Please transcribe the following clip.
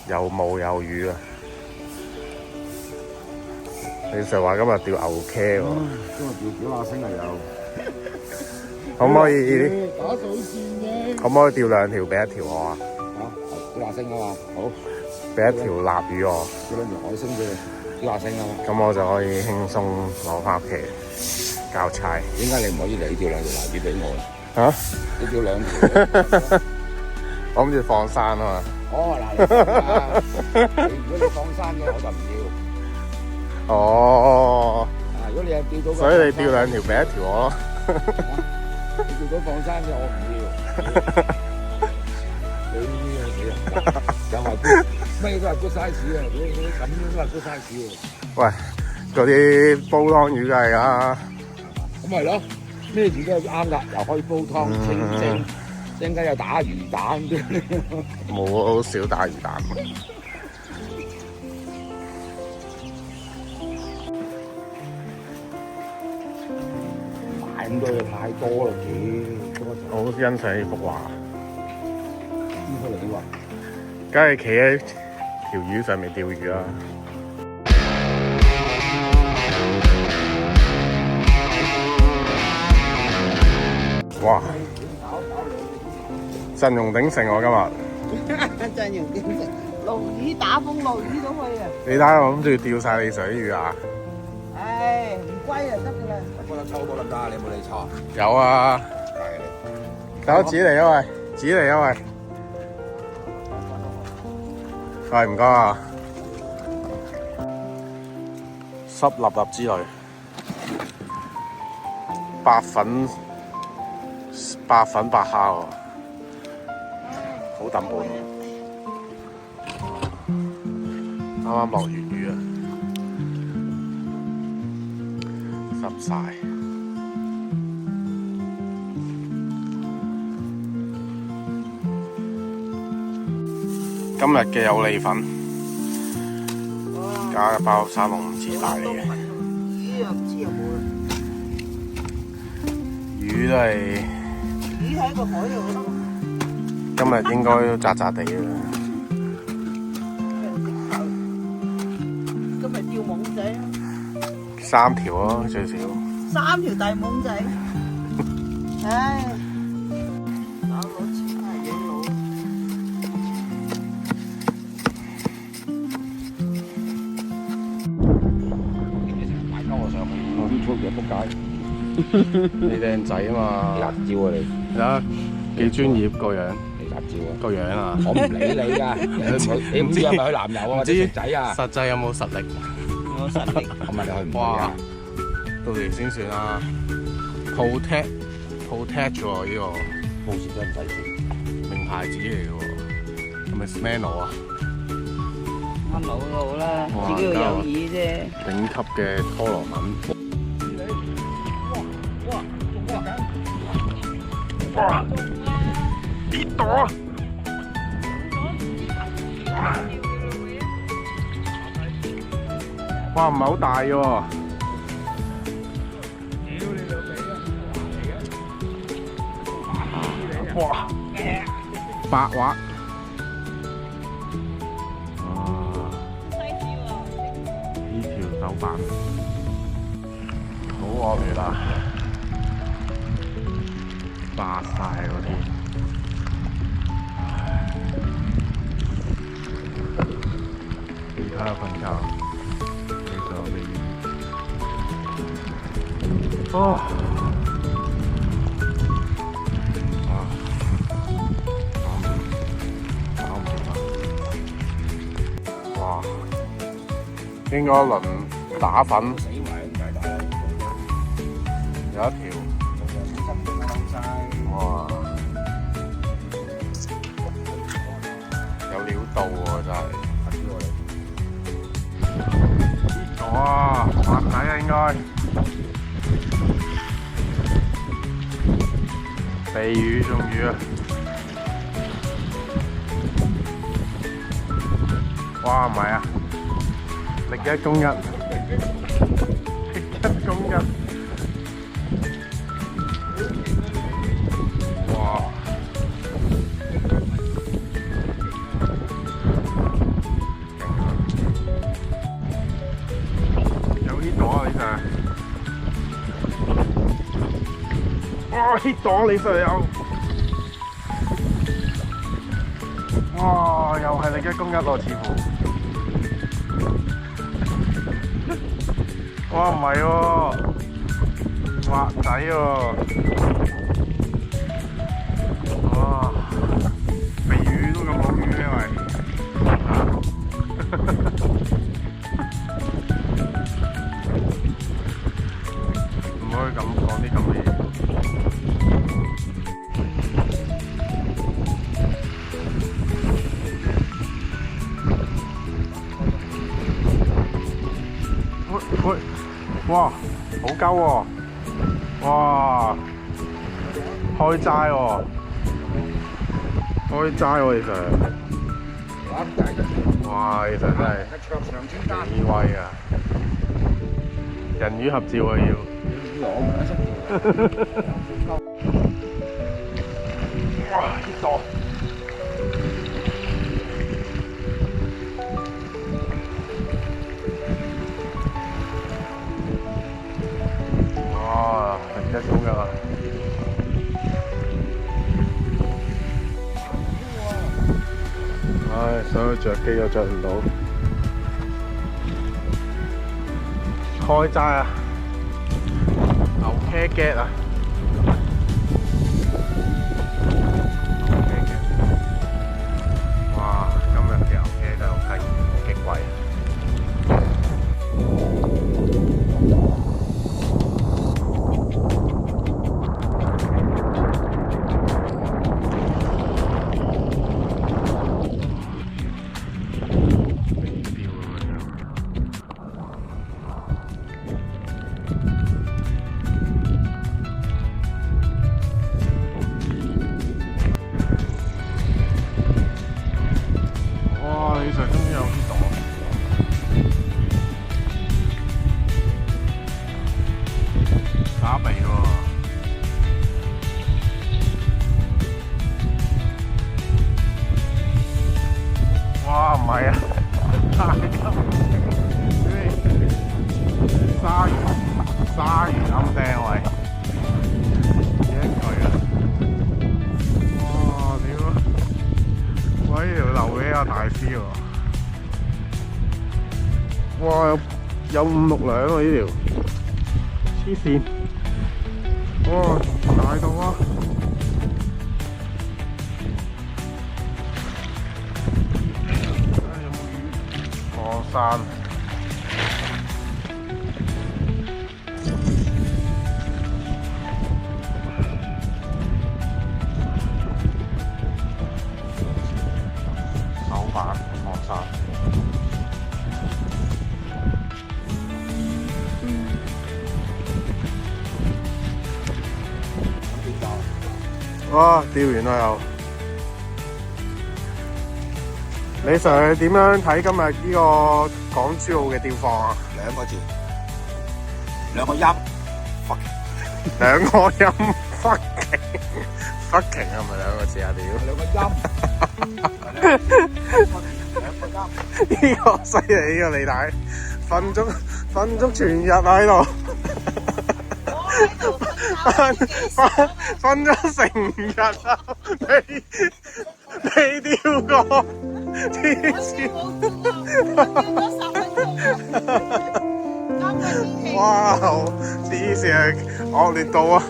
有霧有雨啊！你成日話今日釣牛茄喎，今日釣表下星啊有。可唔可以？打水線嘅。可唔可以釣2條俾1條我啊？表下星啊嘛，好。俾1條臘魚我。釣2條海星俾你，表下星啊嘛。咁我就可以輕鬆攞翻屋企交差。點解你唔可以你釣2條臘魚俾我咧？嚇？你釣2條。我諗住放生啊嘛。哦，嗱，如果你放生嘅，我就唔要。哦。如果你係釣到，所以你釣2條俾1條我咯。你釣到放生嘅，我唔要。你呢啲嘢死人，又係咩都係 good size 啊！你咁樣都係 good size 喎。喂，嗰啲煲湯魚梗係啦。咁咪咯，咩魚都啱㗎，又可以煲湯清蒸，陣間又打魚蛋啲。冇，好少打魚蛋。買咁多嘢太多啦，我好欣賞呢幅畫。邊出嚟啲畫？梗係企喺條魚上面釣魚啦。哇！陣容鼎盛喎今日。陣容鼎盛，鱸魚打風，鱸魚都可以啊！你睇下我諗住釣晒你水魚啊！唉，唔歸就得㗎啦。幫我抽多粒㗎，你有冇理抽？有啊，手指嚟啊喂，指嚟啊喂，喂唔該啊，濕立立之類，白粉白蝦喎，好抌本，啱啱落完雨啊，濕晒。今日嘅有利粉，加一包365翅大嚟嘅。魚啊，唔知有冇啦。魚都係魚喺個海度咯。今日應該都渣渣地啦。今日釣懵仔啊3條咯，最少。 ，3條大懵仔。唉，攞錢啊，影佬。買鳩我上去，我啲粗嘢仆街。你靚仔啊嘛，辣椒啊你，睇下幾專業個樣，你辣椒啊！個樣啊，我唔理你㗎，你唔知係咪去南遊啊或者食仔啊？實際有冇實力？我實力。我問你去唔去哇啊？，到時先算啦。protect 喎呢個報時真係唔使錢。名牌子嚟嘅喎，係咪 Smano 啊？我老佬啦，哇自己要有耳啫。頂級嘅拖羅文。哇！跌到啊！哇，唔係好大嘅喎。哇！白滑。呢條手板好惡劣啊！白晒嗰啲，而家瞓覺，其實我哋哦，搞唔掂啊！哇，應該輪打粉，死埋咁大大，有一條。哇！有料到喎，真係。哇！滑底啊，應該。避雨中魚啊！哇，唔係啊！力1公1，力1公1。哇！ hit 咗你隊友。哇！又係你一公一喎，似乎。哇！唔係喎，滑仔喎。哇！肥魚都咁好魚嘅喂。唔可以咁講啲咁嘅嘢。喂！哇！好鳩喎！哇！開齋喎！開齋喎，其實。哇！其實真係幾威啊！人魚合照啊要。哇！呢度。哇！一種㗎。唉，想去着機又着唔到。開齋啊！牛茄嘅啊！哇！今日嘅牛茄真係好勁貴啊！打鼻喎！哇，唔係啊，大金，鯊魚啱釘喂，幾多佢啊？哇！屌，喂條流起啊大師喎！哇，有5、6兩喎呢條，黐線！哇，大到啊！有冇魚？過山。手板過山。哇！釣完啦又。你 Sir 點樣睇今日呢個港珠澳嘅釣況啊？2個字，2個音，2個音 ，fucking 係咪2個字啊？屌！2個音呢個犀利呢個你睇，瞓足全日喺度。瞓咗成日啊！未釣過，黐線！哇！黐線，惡劣到啊！